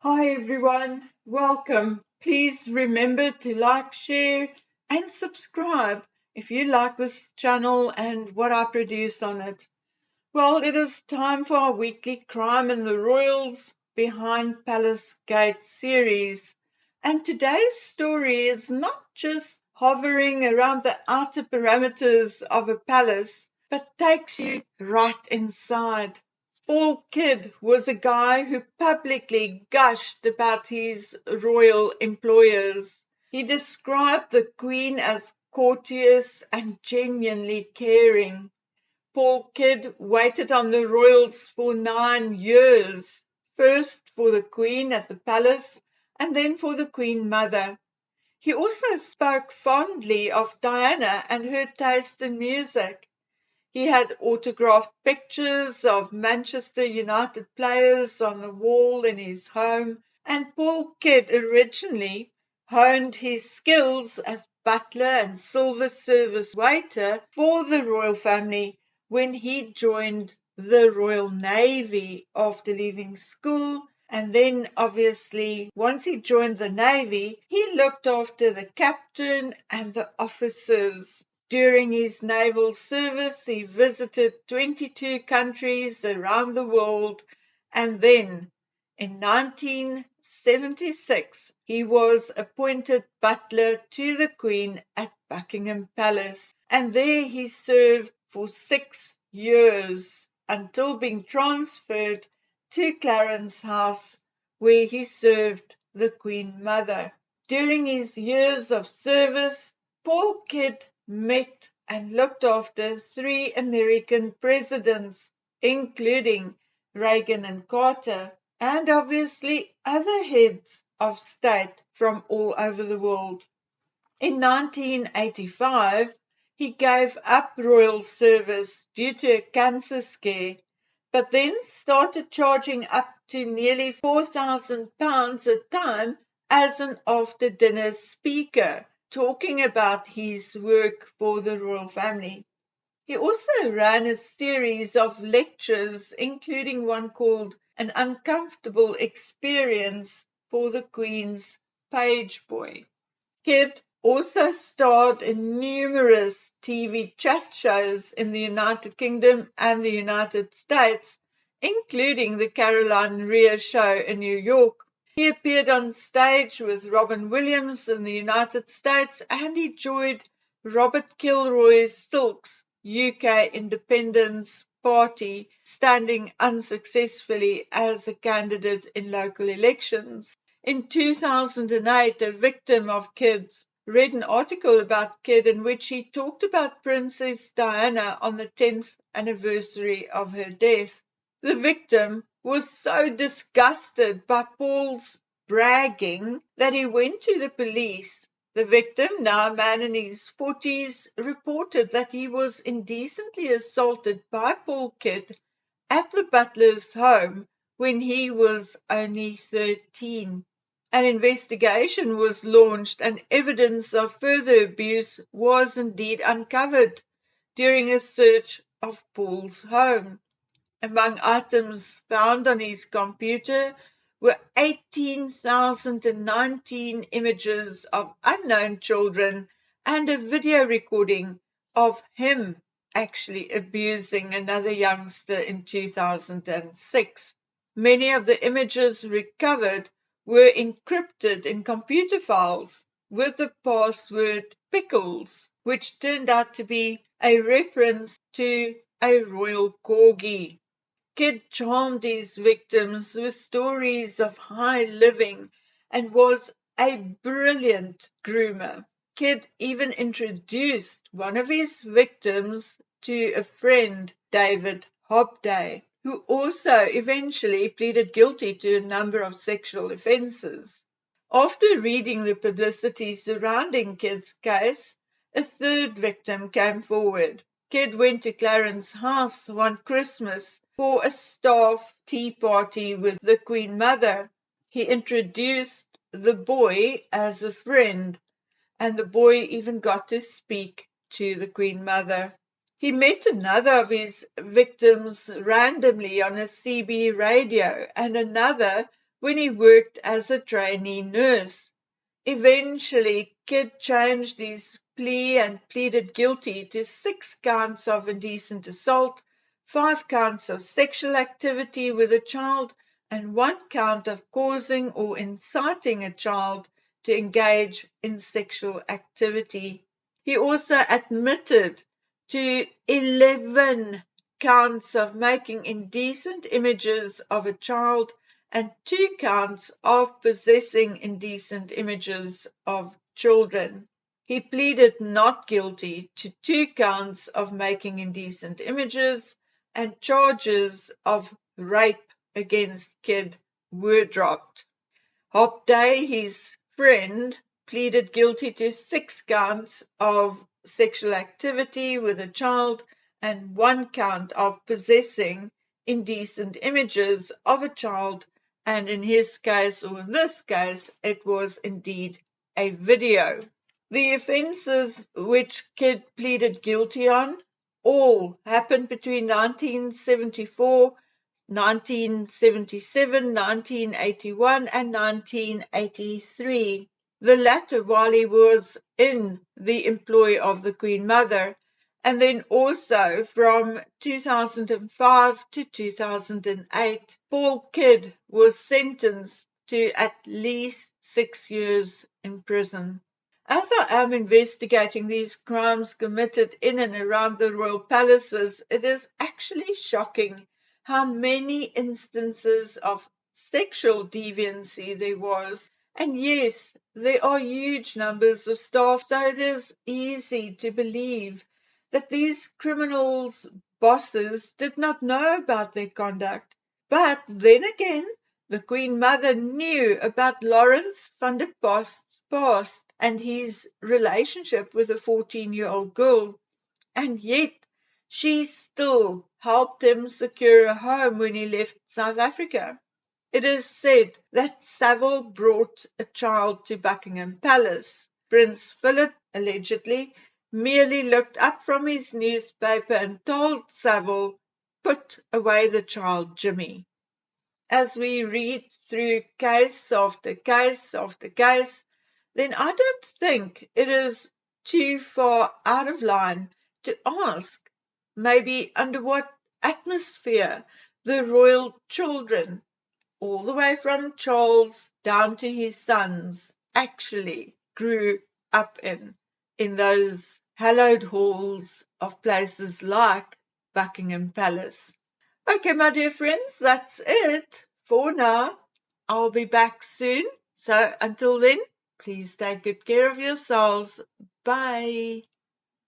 Hi everyone, welcome. Please remember to like, share, and subscribe if you like this channel and what I produce on it. Well, it is time for our weekly Crime and the Royals Behind Palace Gate series. And today's story is not just hovering around the outer parameters of a palace, but takes you right inside. Paul Kidd was a guy who publicly gushed about his royal employers. He described the Queen as courteous and genuinely caring. Paul Kidd waited on the royals for 9 years, first for the Queen at the palace and then for the Queen Mother. He also spoke fondly of Diana and her taste in music. He had autographed pictures of Manchester United players on the wall in his home, and Paul Kidd originally honed his skills as butler and silver service waiter for the royal family when he joined the Royal Navy after leaving school. And then, obviously, once he joined the Navy, he looked after the captain and the officers. During his naval service, he visited 22 countries around the world, and then in 1976, he was appointed butler to the Queen at Buckingham Palace, and there he served for 6 years until being transferred to Clarence House, where he served the Queen Mother. During his years of service, Paul Kidd met and looked after 3 American presidents, including Reagan and Carter, and obviously other heads of state from all over the world. In 1985, he gave up royal service due to a cancer scare, but then started charging up to nearly £4,000 a time as an after-dinner speaker, talking about his work for the royal family. He also ran a series of lectures, including one called An Uncomfortable Experience for the Queen's Page Boy. Kidd also starred in numerous TV chat shows in the United Kingdom and the United States, including the Caroline Rhea Show in New York. He appeared on stage with Robin Williams in the United States, and he joined Robert Kilroy's Silk's UK Independence Party, standing unsuccessfully as a candidate in local elections. In 2008, a victim of Kidd's read an article about Kidd in which he talked about Princess Diana on the 10th anniversary of her death. The victim was so disgusted by Paul's bragging that he went to the police. The victim, now a man in his 40s, reported that he was indecently assaulted by Paul Kidd at the butler's home when he was only 13. An investigation was launched and evidence of further abuse was indeed uncovered during a search of Paul's home. Among items found on his computer were 18,019 images of unknown children and a video recording of him actually abusing another youngster in 2006. Many of the images recovered were encrypted in computer files with the password Pickles, which turned out to be a reference to a royal corgi. Kidd charmed his victims with stories of high living and was a brilliant groomer. Kidd even introduced one of his victims to a friend, David Hobday, who also eventually pleaded guilty to a number of sexual offences. After reading the publicity surrounding Kidd's case, a third victim came forward. Kidd went to Clarence House one Christmas for a staff tea party with the Queen Mother. He introduced the boy as a friend, and the boy even got to speak to the Queen Mother. He met another of his victims randomly on a CB radio and another when he worked as a trainee nurse. Eventually, Kidd changed his plea and pleaded guilty to 6 counts of indecent assault, 5 counts of sexual activity with a child, and 1 count of causing or inciting a child to engage in sexual activity. He also admitted to 11 counts of making indecent images of a child and 2 counts of possessing indecent images of children. He pleaded not guilty to 2 counts of making indecent images, and charges of rape against Kidd were dropped. Hopday, his friend, pleaded guilty to 6 counts of sexual activity with a child and 1 count of possessing indecent images of a child, and in his case, or in this case, it was indeed a video. The offences which Kidd pleaded guilty on all happened between 1974, 1977, 1981 and 1983, the latter while he was in the employ of the Queen Mother, and then also from 2005 to 2008, Paul Kidd was sentenced to at least 6 years in prison. As I am investigating these crimes committed in and around the royal palaces, it is actually shocking how many instances of sexual deviancy there was. And yes, there are huge numbers of staff, so it is easy to believe that these criminals' bosses did not know about their conduct. But then again, the Queen Mother knew about Lawrence van der Post's past and his relationship with a 14-year-old girl, and yet she still helped him secure a home when he left South Africa. It is said that Savile brought a child to Buckingham Palace. Prince Philip, allegedly, merely looked up from his newspaper and told Savile, "Put away the child, Jimmy." As we read through case after case after case, then I don't think it is too far out of line to ask maybe under what atmosphere the royal children, all the way from Charles down to his sons, actually grew up in those hallowed halls of places like Buckingham Palace. Okay, my dear friends, that's it for now. I'll be back soon. So until then, please take good care of yourselves. Bye.